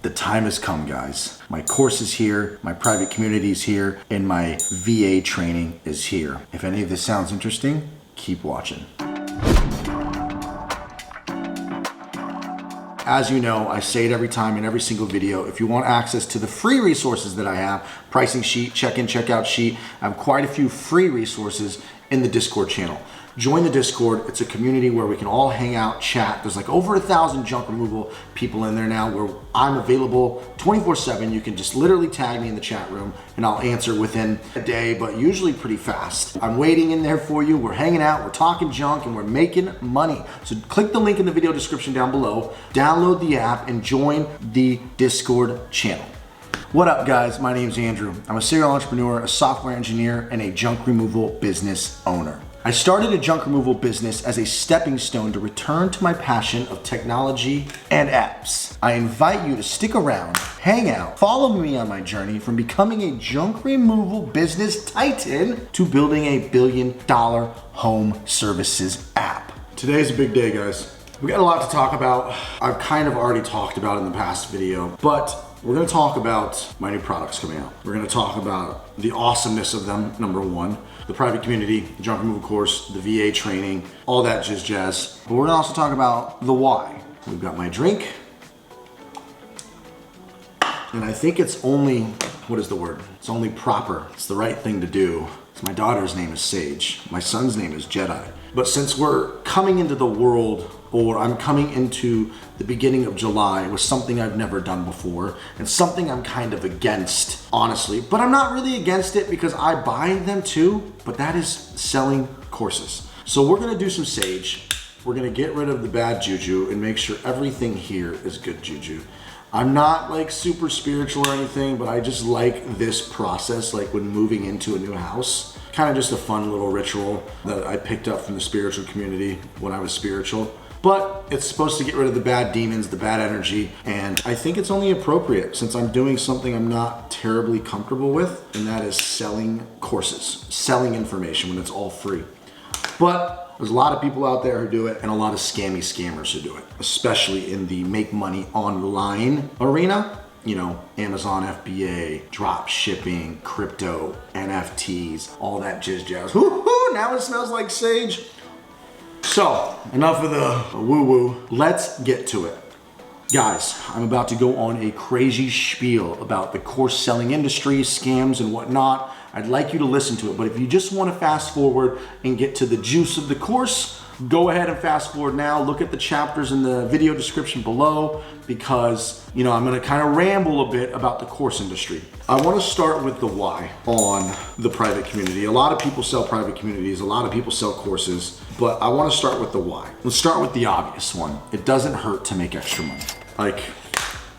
The time has come, guys. My course is here, my private community is here, and my VA training is here. If any of this sounds interesting, keep watching. As you know, I say it every time in every single video, if you want access to the free resources that I have, pricing sheet, check-in, check-out sheet, I have quite a few free resources in the Discord channel. Join the Discord. It's a community where we can all hang out, chat. There's like over 1,000 junk removal people in there now where I'm available 24/7. You can just literally tag me in the chat room and I'll answer within a day, but usually pretty fast. I'm waiting in there for you. We're hanging out, we're talking junk, and we're making money. So click the link in the video description down below, download the app, and join the Discord channel. What up, guys? My name's Andrew. I'm a serial entrepreneur, a software engineer, and a junk removal business owner. I started a junk removal business as a stepping stone to return to my passion of technology and apps. I invite you to stick around, hang out, follow me on my journey from becoming a junk removal business titan to building a $1 billion home services app. Today's a big day, guys. We got a lot to talk about. I've kind of already talked about it in the past video, but we're gonna talk about my new products coming out. We're gonna talk about the awesomeness of them, number one, the private community, the junk removal course, the VA training, all that jazz. But we're gonna also talk about the why. We've got my drink, and I think it's only, what is the word? It's only proper. It's the right thing to do. My daughter's name is Sage. My son's name is Jedi. But since we're coming into the world, or I'm coming into the beginning of July with something I've never done before, and something I'm kind of against, honestly. But I'm not really against it because I buy them too, but that is selling courses. So we're gonna do some Sage. We're gonna get rid of the bad juju and make sure everything here is good juju. I'm not like super spiritual or anything, but I just like this process, like when moving into a new house. Kind of just a fun little ritual that I picked up from the spiritual community when I was spiritual. But it's supposed to get rid of the bad demons, the bad energy, and I think it's only appropriate since I'm doing something I'm not terribly comfortable with, and that is selling courses, selling information when it's all free. But there's a lot of people out there who do it and a lot of scammy scammers who do it, especially in the make money online arena. You know, Amazon FBA, drop shipping, crypto, NFTs, all that jazz. Woo-hoo, now it smells like Sage. So, enough of the woo-woo. Let's get to it. Guys, I'm about to go on a crazy spiel about the course selling industry, scams and whatnot. I'd like you to listen to it, but if you just want to fast forward and get to the juice of the course, go ahead and fast forward now. Look at the chapters in the video description below because, you know, I'm going to kind of ramble a bit about the course industry. I want to start with the why on the private community. A lot of people sell private communities, a lot of people sell courses, but I want to start with the why. Let's start with the obvious one. It doesn't hurt to make extra money. Like,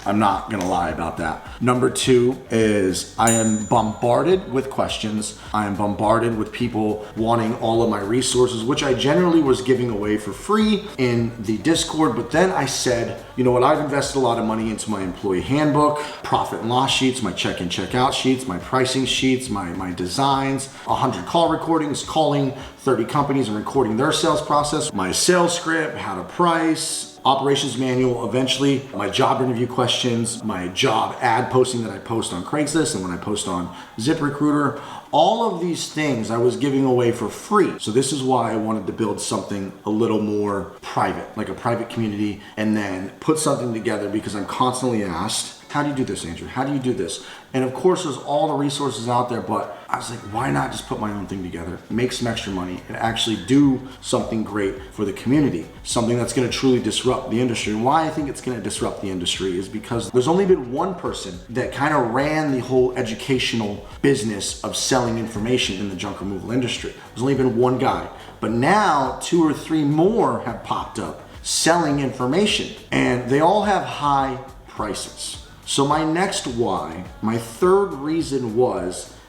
I'm not gonna lie about that. Number two is I am bombarded with questions. I am bombarded with people wanting all of my resources, which I generally was giving away for free in the Discord. But then I said, you know what, I've invested a lot of money into my employee handbook, profit and loss sheets, my check-in, check-out sheets, my pricing sheets, my designs, 100 call recordings, calling 30 companies and recording their sales process, my sales script, how to price, operations manual, eventually my job interview questions, my job ad posting that I post on Craigslist and when I post on ZipRecruiter. All of these things I was giving away for free. So this is why I wanted to build something a little more private, like a private community, and then put something together because I'm constantly asked, how do you do this, Andrew? How do you do this? And of course, there's all the resources out there, but I was like, why not just put my own thing together, make some extra money, and actually do something great for the community, something that's gonna truly disrupt the industry. And why I think it's gonna disrupt the industry is because there's only been one person that kind of ran the whole educational business of selling information in the junk removal industry. There's only been one guy, but now 2 or 3 more have popped up selling information, and they all have high prices. So my next why, my third reason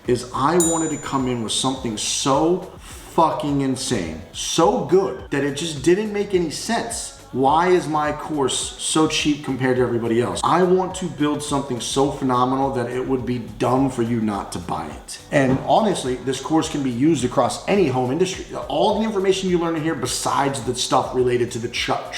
is I wanted to come in with something so fucking insane, so good that it just didn't make any sense. why is my course so cheap compared to everybody else? I want to build something so phenomenal that it would be dumb for you not to buy it. And honestly, this course can be used across any home industry. All the information you learn in here, besides the stuff related to the truck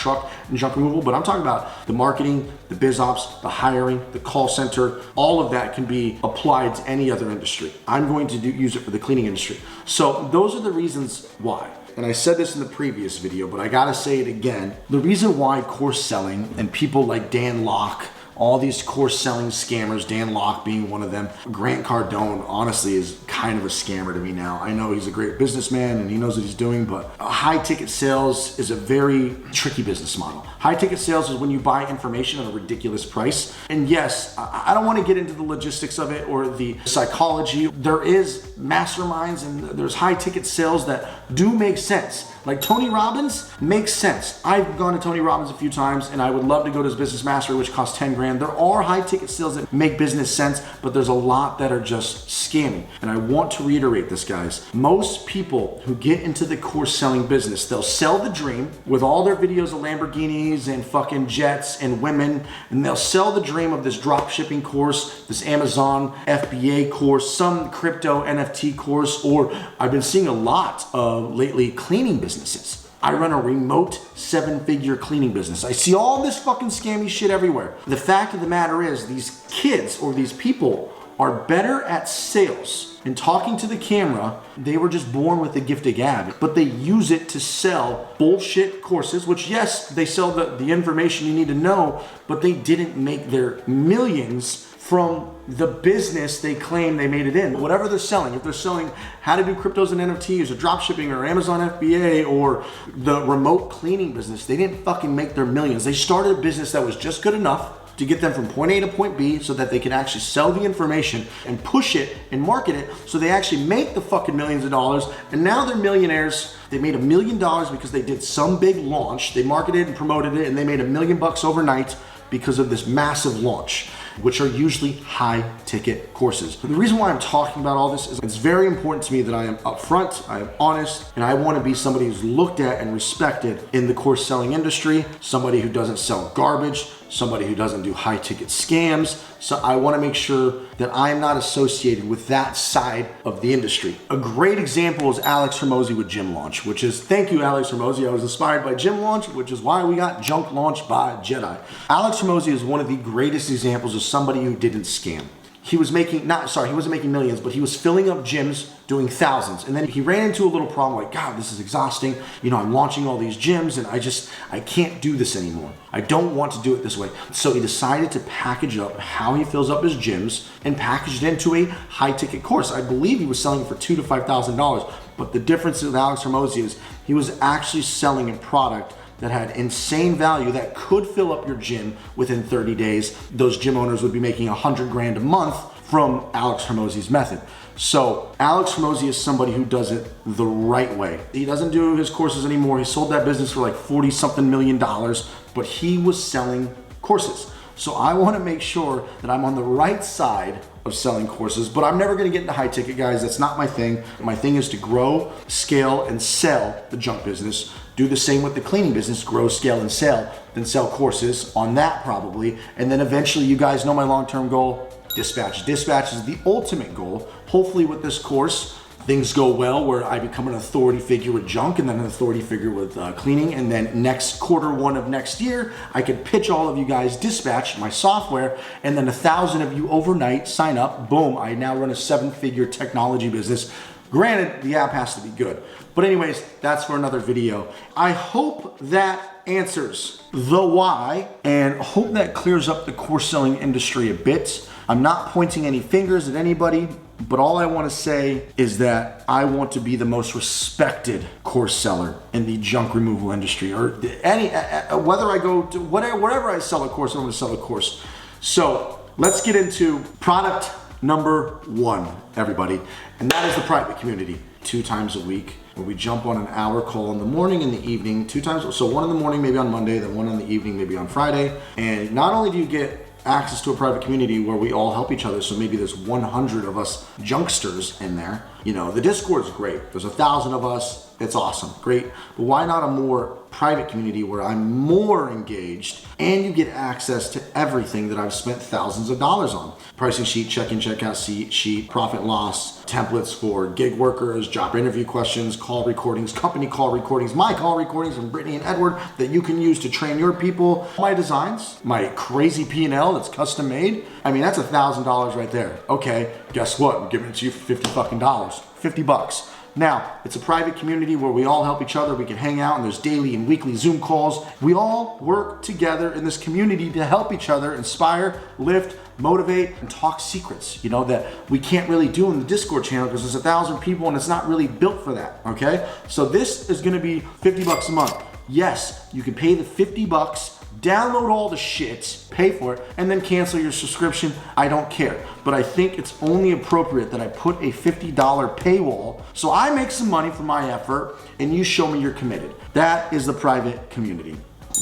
and junk removal, but I'm talking about the marketing, the biz ops, the hiring, the call center, all of that can be applied to any other industry. I'm going to use it for the cleaning industry. So those are the reasons why. And I said this in the previous video, but I gotta say it again. The reason why course selling and people like Dan Locke, all these course selling scammers, Dan Locke being one of them, Grant Cardone honestly is kind of a scammer to me now. I know he's a great businessman and he knows what he's doing, but high ticket sales is a very tricky business model. High ticket sales is when you buy information at a ridiculous price. And yes, I don't want to get into the logistics of it or the psychology. There is masterminds and there's high ticket sales that do make sense. Like Tony Robbins makes sense. I've gone to Tony Robbins a few times and I would love to go to his Business Mastery, which costs 10 grand. There are high ticket sales that make business sense, but there's a lot that are just scamming. And I want to reiterate this, guys. Most people who get into the course selling business, they'll sell the dream with all their videos of Lamborghinis and fucking jets and women, and they'll sell the dream of this drop shipping course, this Amazon FBA course, some crypto NFT course, or I've been seeing a lot of lately cleaning businesses. I run a remote 7-figure cleaning business. I see all this fucking scammy shit everywhere. The fact of the matter is these kids or these people are better at sales and talking to the camera. They were just born with the gift of gab, but they use it to sell bullshit courses, which yes, they sell the information you need to know, but they didn't make their millions from the business they claim they made it in. Whatever they're selling, if they're selling how to do cryptos and NFTs or drop shipping or Amazon FBA or the remote cleaning business, they didn't fucking make their millions. They started a business that was just good enough to get them from point A to point B so that they can actually sell the information and push it and market it so they actually make the fucking millions of dollars. And now they're millionaires. They made $1 million because they did some big launch. They marketed and promoted it and they made $1 million overnight because of this massive launch, which are usually high ticket courses. But the reason why I'm talking about all this is it's very important to me that I am upfront, I am honest, and I want to be somebody who's looked at and respected in the course selling industry, somebody who doesn't sell garbage, somebody who doesn't do high ticket scams. So I want to make sure that I am not associated with that side of the industry. A great example is Alex Hormozi with Gym Launch, which is, thank you, Alex Hormozi. I was inspired by Gym Launch, which is why we got Junk Launch by Jedi. Alex Hormozi is one of the greatest examples of somebody who didn't scam. He was making, he wasn't making millions, but he was filling up gyms doing thousands. And then he ran into a little problem like, God, this is exhausting. You know, I'm launching all these gyms and I can't do this anymore. I don't want to do it this way. So he decided to package up how he fills up his gyms and packaged it into a high ticket course. I believe he was selling it for $2,000 to $5,000. But the difference with Alex Hormozi is he was actually selling a product that had insane value that could fill up your gym within 30 days. Those gym owners would be making 100 grand a month from Alex Hormozi's method. So Alex Hormozi is somebody who does it the right way. He doesn't do his courses anymore. He sold that business for like 40 something million dollars, but he was selling courses. So I want to make sure that I'm on the right side of selling courses, but I'm never going to get into high ticket, guys. That's not my thing. My thing is to grow, scale, and sell the junk business. Do the same with the cleaning business, grow, scale, and sell, then sell courses on that probably. And then eventually, you guys know my long-term goal, dispatch. Dispatch is the ultimate goal. Hopefully with this course, things go well where I become an authority figure with junk and then an authority figure with cleaning. And then next Q1 of next year, I could pitch all of you guys Dispatch, my software, and then 1,000 of you overnight sign up. Boom, I now run a 7-figure technology business. Granted, the app has to be good. But anyways, that's for another video. I hope that answers the why and hope that clears up the course selling industry a bit. I'm not pointing any fingers at anybody, but all I want to say is that I want to be the most respected course seller in the junk removal industry, or any, whether I go to wherever I sell a course, I'm going to sell a course. So let's get into product number 1, everybody, and that is the private community. 2 times a week, where we jump on an hour call in the morning and the evening, 2 times. So 1 in the morning, maybe on Monday, then 1 in the evening, maybe on Friday. And not only do you get access to a private community where we all help each other, so maybe there's 100 of us junksters in there. You know, the Discord's great. There's 1,000 of us. It's awesome, great. But why not a more private community where I'm more engaged and you get access to everything that I've spent thousands of dollars on? Pricing sheet, check-in, check-out sheet, profit and loss, templates for gig workers, job interview questions, call recordings, company call recordings, my call recordings from Brittany and Edward that you can use to train your people. My designs, my crazy P&L that's custom made. I mean, that's $1,000 right there. Okay, guess what? I'm giving it to you for $50. 50 bucks. Now, it's a private community where we all help each other. We can hang out and there's daily and weekly Zoom calls. We all work together in this community to help each other inspire, lift, motivate, and talk secrets, you know, that we can't really do in the Discord channel because there's 1,000 people and it's not really built for that, okay? So this is gonna be 50 bucks a month. Yes, you can pay the 50 bucks, download all the shit, pay for it, and then cancel your subscription. I don't care. But I think it's only appropriate that I put a $50 paywall so I make some money for my effort and you show me you're committed. That is the private community.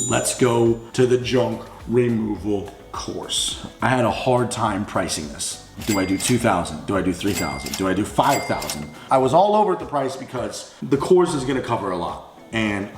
Let's go to the junk removal course. I had a hard time pricing this. Do I do 2,000? Do I do 3,000? Do I do 5,000? I was all over at the price because the course is gonna cover a lot. And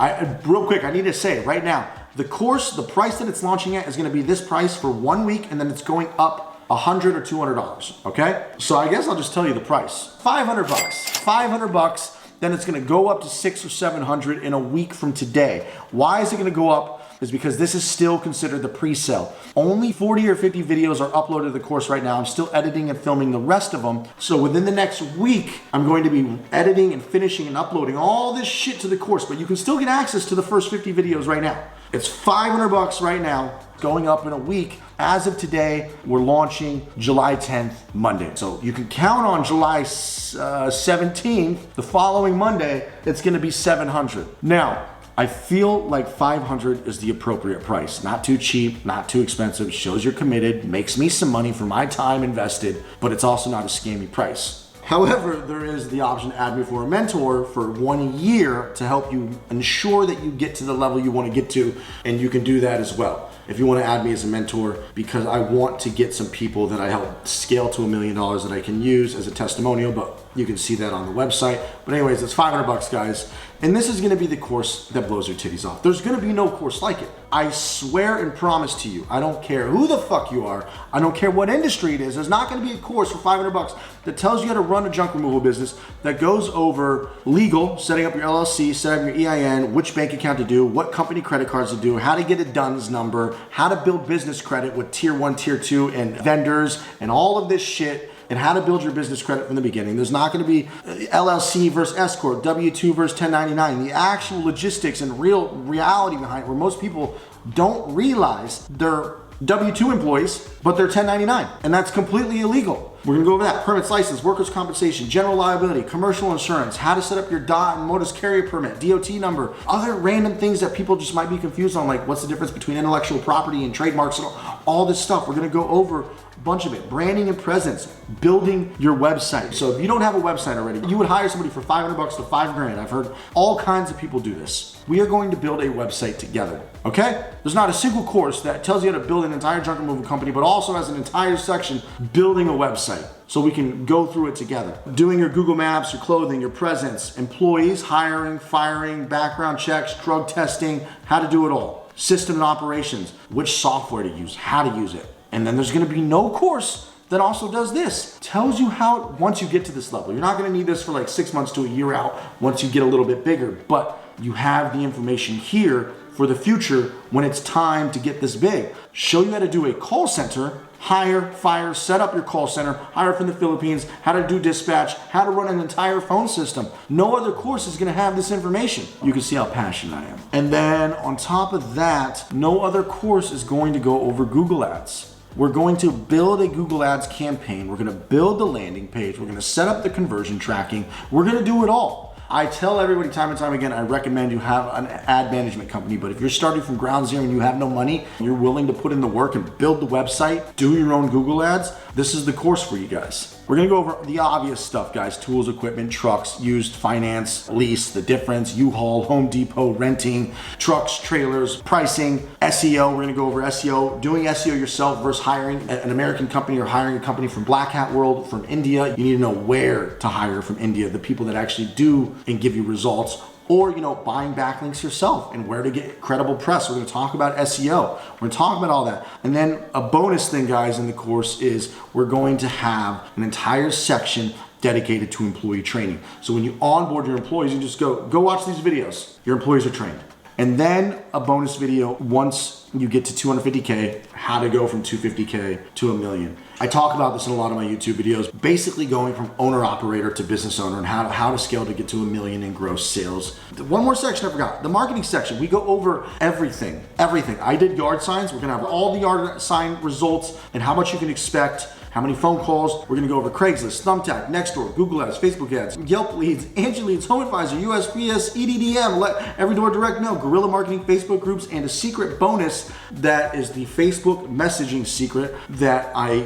real quick, I need to say right now, the course, the price that it's launching at is gonna be this price for 1 week and then it's going up $100 or $200, okay? So I guess I'll just tell you the price. 500 bucks, 500 bucks, then it's gonna go up to 600 or 700 in a week from today. Why is it gonna go up? Is because this is still considered the pre-sale. Only 40 or 50 videos are uploaded to the course right now. I'm still editing and filming the rest of them. So within the next week, I'm going to be editing and finishing and uploading all this shit to the course, but you can still get access to the first 50 videos right now. It's 500 bucks right now, going up in a week. As of today, we're launching July 10th, Monday. So you can count on July 17th, the following Monday, it's gonna be 700. Now, I feel like 500 is the appropriate price. Not too cheap, not too expensive, shows you're committed, makes me some money for my time invested, but it's also not a scammy price. However, there is the option to add me for a mentor for 1 year to help you ensure that you get to the level you want to get to, and you can do that as well. If you want to add me as a mentor, because I want to get some people that I help scale to $1 million that I can use as a testimonial, but you can see that on the website. But anyways, it's 500 bucks, guys. And this is gonna be the course that blows your titties off. There's gonna be no course like it. I swear and promise to you, I don't care who the fuck you are, I don't care what industry it is, there's not gonna be a course for 500 bucks that tells you how to run a junk removal business, that goes over legal, setting up your LLC, setting up your EIN, which bank account to do, what company credit cards to do, how to get a DUNS number, how to build business credit with tier 1, tier 2, and vendors, and all of this shit, and how to build your business credit from the beginning. There's not gonna be LLC versus S Corp, W-2 versus 1099, the actual logistics and real reality behind it, where most people don't realize they're W-2 employees, but they're 1099, and that's completely illegal. We're gonna go over that. Permits, license, workers' compensation, general liability, commercial insurance, how to set up your DOT and modus carrier permit, DOT number, other random things that people just might be confused on, like what's the difference between intellectual property and trademarks and all this stuff. We're gonna go over a bunch of it. Branding and presence, building your website. So if you don't have a website already, you would hire somebody for 500 bucks to 5 grand. I've heard all kinds of people do this. We are going to build a website together, okay? There's not a single course that tells you how to build an entire junk removal company, but also has an entire section building a website. So we can go through it together. Doing your Google Maps, your clothing, your presence, employees, hiring, firing, background checks, drug testing, how to do it all. System and operations, which software to use, how to use it. And then there's gonna be no course that also does this. Tells you how, once you get to this level, you're not gonna need this for like 6 months to a year out once you get a little bit bigger, but you have the information here for the future when it's time to get this big. Show you how to do a call center, hire, fire, set up your call center, hire from the Philippines, how to do dispatch, how to run an entire phone system. No other course is gonna have this information. You can see how passionate I am. And then on top of that, no other course is going to go over Google Ads. We're going to build a Google Ads campaign. We're gonna build the landing page. We're gonna set up the conversion tracking. We're gonna do it all. I tell everybody time and time again, I recommend you have an ad management company, but if you're starting from ground zero and you have no money, you're willing to put in the work and build the website, do your own Google Ads, this is the course for you guys. We're gonna go over the obvious stuff, guys. Tools, equipment, trucks, used, finance, lease, the difference, U-Haul, Home Depot, renting, trucks, trailers, pricing, SEO. We're gonna go over SEO, doing SEO yourself versus hiring an American company or hiring a company from Black Hat World, from India. You need to know where to hire from India, the people that actually do and give you results. Or, buying backlinks yourself and where to get credible press. We're gonna talk about SEO. We're gonna talk about all that. And then a bonus thing, guys, in the course is we're going to have an entire section dedicated to employee training. So when you onboard your employees, you just go watch these videos. Your employees are trained. And then a bonus video once you get to 250K, how to go from 250K to $1 million. I talk about this in a lot of my YouTube videos, basically going from owner operator to business owner and how to scale to get to $1 million in gross sales. One more section I forgot, the marketing section. We go over everything. I did yard signs. We're gonna have all the yard sign results and how much you can expect. How many phone calls? We're gonna go over Craigslist, Thumbtack, Nextdoor, Google Ads, Facebook Ads, Yelp leads, Angie leads, Home Advisor, USPS, EDDM, Every Door Direct Mail, Guerrilla Marketing, Facebook groups, and a secret bonus that is the Facebook messaging secret that I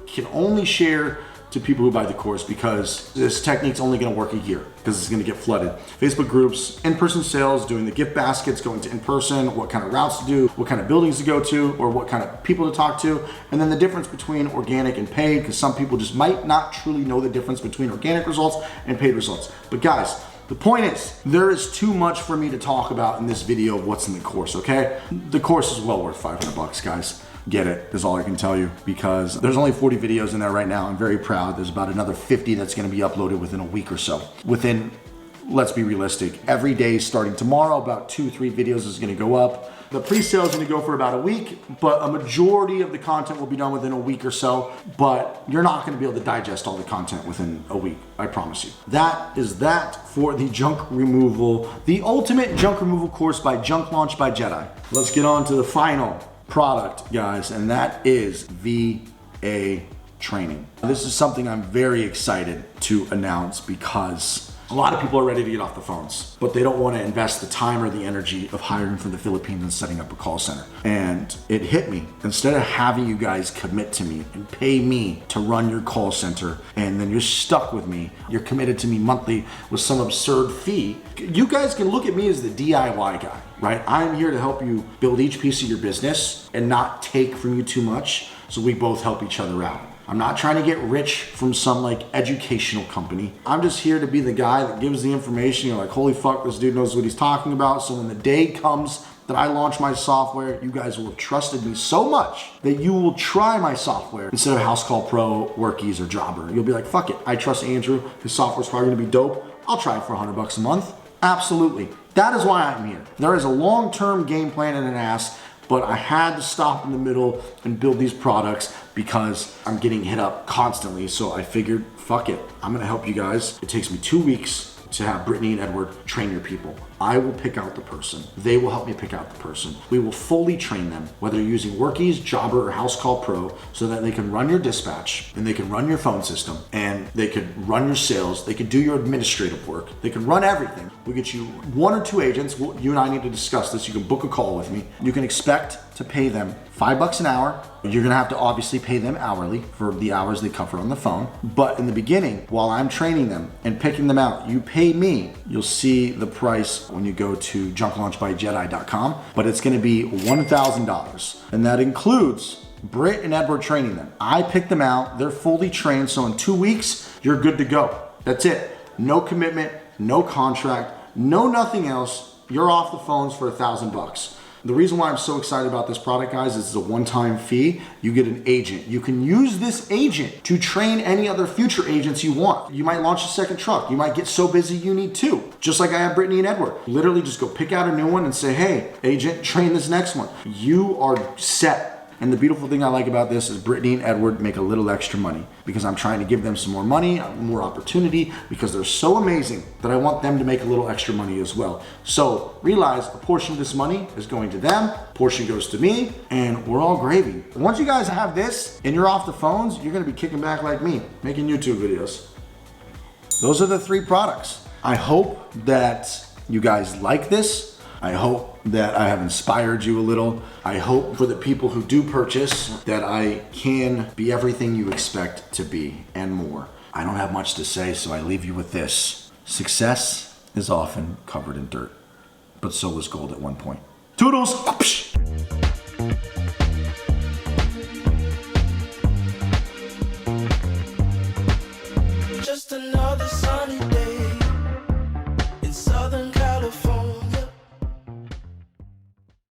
can only share to people who buy the course, because this technique's only gonna work a year because it's gonna get flooded. Facebook groups, in-person sales, doing the gift baskets, going to in-person, what kind of routes to do, what kind of buildings to go to, or what kind of people to talk to, and then the difference between organic and paid, because some people just might not truly know the difference between organic results and paid results. But guys, the point is, there is too much for me to talk about in this video of what's in the course, okay? The course is well worth 500 bucks, guys. Get it, is all I can tell you, because there's only 40 videos in there right now. I'm very proud. There's about another 50 that's gonna be uploaded within a week or so. Let's be realistic, every day starting tomorrow, about 2-3 videos is gonna go up. The pre-sale is gonna go for about a week, but a majority of the content will be done within a week or so, but you're not gonna be able to digest all the content within a week, I promise you. That is that for the junk removal, the ultimate junk removal course by Junk Launch by Jedi. Let's get on to the final product, guys, and that is VA training. This is something I'm very excited to announce because a lot of people are ready to get off the phones, but they don't want to invest the time or the energy of hiring from the Philippines and setting up a call center. And it hit me. Instead of having you guys commit to me and pay me to run your call center, and then you're stuck with me, you're committed to me monthly with some absurd fee, you guys can look at me as the DIY guy, right? I'm here to help you build each piece of your business and not take from you too much, so we both help each other out. I'm not trying to get rich from some educational company. I'm just here to be the guy that gives the information. You're like, holy fuck, this dude knows what he's talking about. So when the day comes that I launch my software, you guys will have trusted me so much that you will try my software instead of House Call Pro, Workies, or Jobber. You'll be like, fuck it, I trust Andrew. His software's probably gonna be dope. I'll try it for $100 a month. Absolutely. That is why I'm here. There is a long-term game plan and an ask, but I had to stop in the middle and build these products because I'm getting hit up constantly. So I figured, fuck it, I'm gonna help you guys. It takes me 2 weeks to have Brittany and Edward train your people. I will pick out the person. They will help me pick out the person. We will fully train them, whether you're using Workies, Jobber, or House Call Pro, so that they can run your dispatch and they can run your phone system and they could run your sales. They could do your administrative work. They can run everything. We'll get you 1 or 2 agents. You and I need to discuss this. You can book a call with me. You can expect to pay them $5 an hour. You're gonna have to obviously pay them hourly for the hours they cover on the phone. But in the beginning, while I'm training them and picking them out, you pay me. You'll see the price when you go to junklaunchbyjedi.com, but it's gonna be $1,000. And that includes Britt and Edward training them. I pick them out, they're fully trained, so in 2 weeks, you're good to go. That's it. No commitment, no contract, no nothing else. You're off the phones for $1,000. The reason why I'm so excited about this product, guys, is it's a one-time fee. You get an agent. You can use this agent to train any other future agents you want. You might launch a second truck. You might get so busy you need 2. Just like I have Brittany and Edward. Literally just go pick out a new one and say, hey, agent, train this next one. You are set. And the beautiful thing I like about this is Brittany and Edward make a little extra money because I'm trying to give them some more money, more opportunity, because they're so amazing that I want them to make a little extra money as well. So realize a portion of this money is going to them, a portion goes to me, and we're all gravy. Once you guys have this and you're off the phones, you're gonna be kicking back like me, making YouTube videos. Those are the 3 products. I hope that you guys like this. I hope that I have inspired you a little. I hope for the people who do purchase that I can be everything you expect to be and more. I don't have much to say, so I leave you with this. Success is often covered in dirt, but so was gold at one point. Toodles!